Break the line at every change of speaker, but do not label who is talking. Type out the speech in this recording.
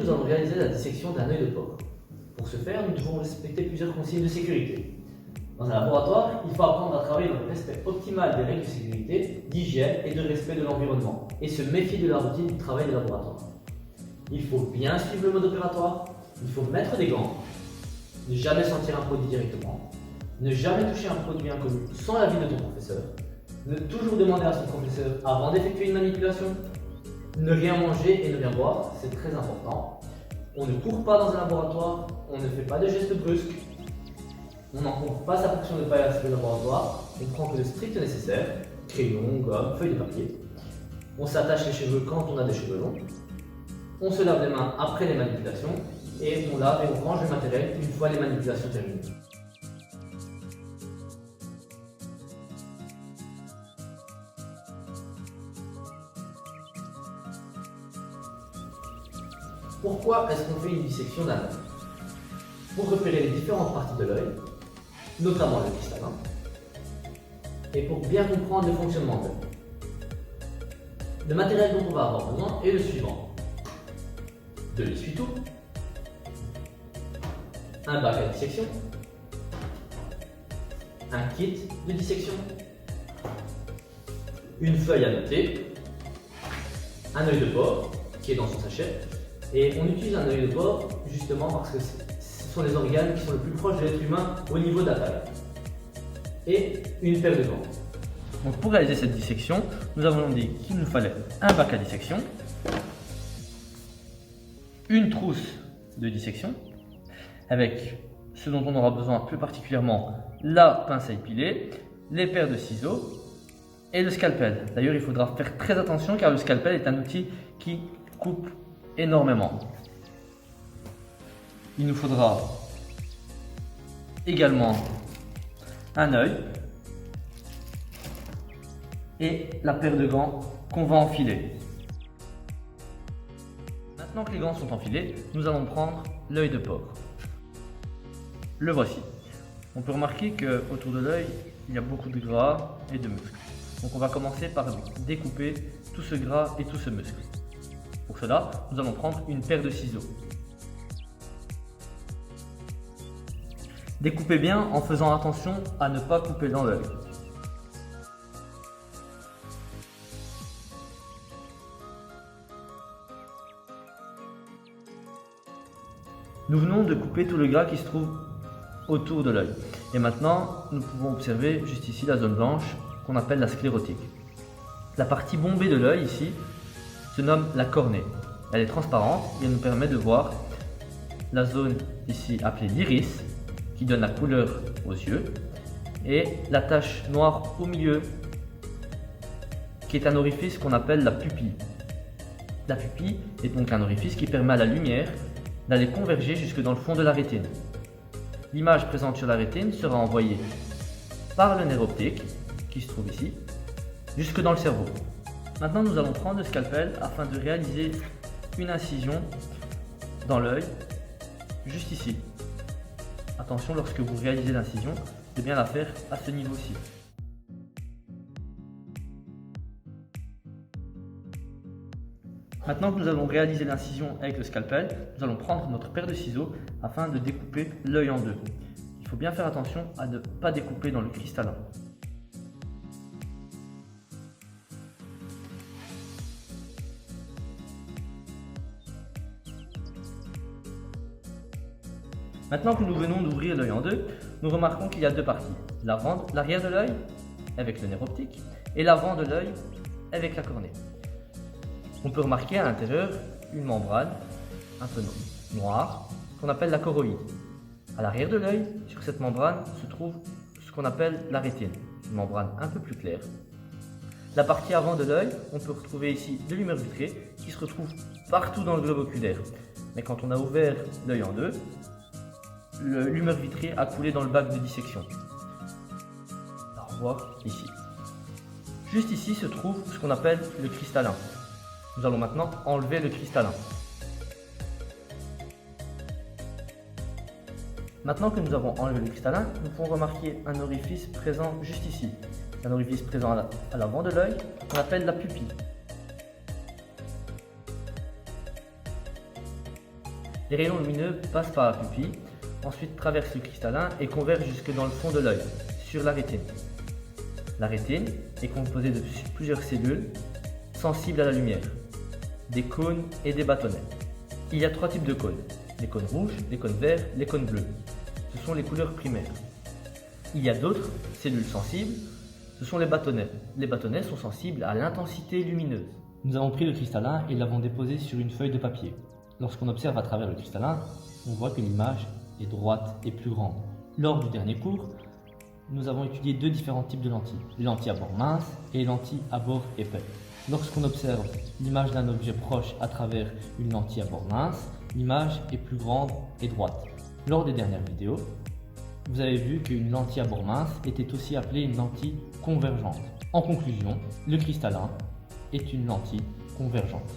nous allons réaliser la dissection d'un œil de porc. Pour ce faire, nous devons respecter plusieurs consignes de sécurité. Dans un laboratoire, il faut apprendre à travailler dans le respect optimal des règles de sécurité, d'hygiène et de respect de l'environnement, et se méfier de la routine du travail de laboratoire. Il faut bien suivre le mode opératoire, il faut mettre des gants, ne jamais sentir un produit directement, ne jamais toucher un produit inconnu sans l'avis de ton professeur, ne toujours demander à son professeur avant d'effectuer une manipulation, ne rien manger et ne rien boire, c'est très important. On ne court pas dans un laboratoire, on ne fait pas de gestes brusques, on n'encombre pas sa portion de paillasse de laboratoire, on prend que le strict nécessaire, crayon, gomme, feuille de papier. On s'attache les cheveux quand on a des cheveux longs, on se lave les mains après les manipulations et on lave et on range le matériel une fois les manipulations terminées. Pourquoi est-ce qu'on fait une dissection d'un œil? Pour repérer les différentes parties de l'œil, notamment le cristallin, et pour bien comprendre le fonctionnement de l'œil. Le matériel dont on va avoir besoin est le suivant: de l'essuie-tout, un bac à dissection, un kit de dissection, une feuille à noter, un œil de porc qui est dans son sachet. Et on utilise un œil de porc justement parce que ce sont les organes qui sont le plus proches de l'être humain au niveau de la taille. Et une paire de gants.
Donc pour réaliser cette dissection, nous avons dit qu'il nous fallait un bac à dissection, une trousse de dissection, avec ce dont on aura besoin plus particulièrement la pince à épiler, les paires de ciseaux et le scalpel. D'ailleurs, il faudra faire très attention car le scalpel est un outil qui coupe énormément. Il nous faudra également un œil et la paire de gants qu'on va enfiler. Maintenant que les gants sont enfilés, nous allons prendre l'œil de porc. Le voici. On peut remarquer qu'autour de l'œil, il y a beaucoup de gras et de muscles. Donc on va commencer par découper tout ce gras et tout ce muscle. Pour cela, nous allons prendre une paire de ciseaux. Découpez bien en faisant attention à ne pas couper dans l'œil. Nous venons de couper tout le gras qui se trouve autour de l'œil. Et maintenant, nous pouvons observer juste ici la zone blanche qu'on appelle la sclérotique. La partie bombée de l'œil ici se nomme la cornée. Elle est transparente et elle nous permet de voir la zone ici appelée l'iris qui donne la couleur aux yeux et la tache noire au milieu qui est un orifice qu'on appelle la pupille. La pupille est donc un orifice qui permet à la lumière d'aller converger jusque dans le fond de la rétine. L'image présente sur la rétine sera envoyée par le nerf optique qui se trouve ici jusque dans le cerveau. Maintenant, nous allons prendre le scalpel afin de réaliser une incision dans l'œil, juste ici. Attention, lorsque vous réalisez l'incision, de bien la faire à ce niveau-ci. Maintenant que nous avons réalisé l'incision avec le scalpel, nous allons prendre notre paire de ciseaux afin de découper l'œil en deux. Il faut bien faire attention à ne pas découper dans le cristallin. Maintenant que nous venons d'ouvrir l'œil en deux, nous remarquons qu'il y a deux parties. L'arrière de l'œil avec le nerf optique et l'avant de l'œil avec la cornée. On peut remarquer à l'intérieur une membrane un peu noire qu'on appelle la choroïde. À l'arrière de l'œil, sur cette membrane, se trouve ce qu'on appelle la rétine, une membrane un peu plus claire. La partie avant de l'œil, on peut retrouver ici de l'humeur vitrée qui se retrouve partout dans le globe oculaire. Mais quand on a ouvert l'œil en deux, l'humeur vitrée a coulé dans le bac de dissection. On voit ici. Juste ici se trouve ce qu'on appelle le cristallin. Nous allons maintenant enlever le cristallin. Maintenant que nous avons enlevé le cristallin, nous pouvons remarquer un orifice présent juste ici. Un orifice présent à l'avant de l'œil qu'on appelle la pupille. Les rayons lumineux passent par la pupille, ensuite traversent le cristallin et convergent jusque dans le fond de l'œil, sur la rétine. La rétine est composée de plusieurs cellules sensibles à la lumière, des cônes et des bâtonnets. Il y a 3 types de cônes, les cônes rouges, les cônes verts, les cônes bleus. Ce sont les couleurs primaires. Il y a d'autres cellules sensibles, ce sont les bâtonnets. Les bâtonnets sont sensibles à l'intensité lumineuse. Nous avons pris le cristallin et l'avons déposé sur une feuille de papier. Lorsqu'on observe à travers le cristallin, on voit que l'image est droite et plus grande. Lors du dernier cours, nous avons étudié 2 différents types de lentilles, les lentilles à bord mince et les lentilles à bord épais. Lorsqu'on observe l'image d'un objet proche à travers une lentille à bord mince, l'image est plus grande et droite. Lors des dernières vidéos, vous avez vu qu'une lentille à bord mince était aussi appelée une lentille convergente. En conclusion, le cristallin est une lentille convergente.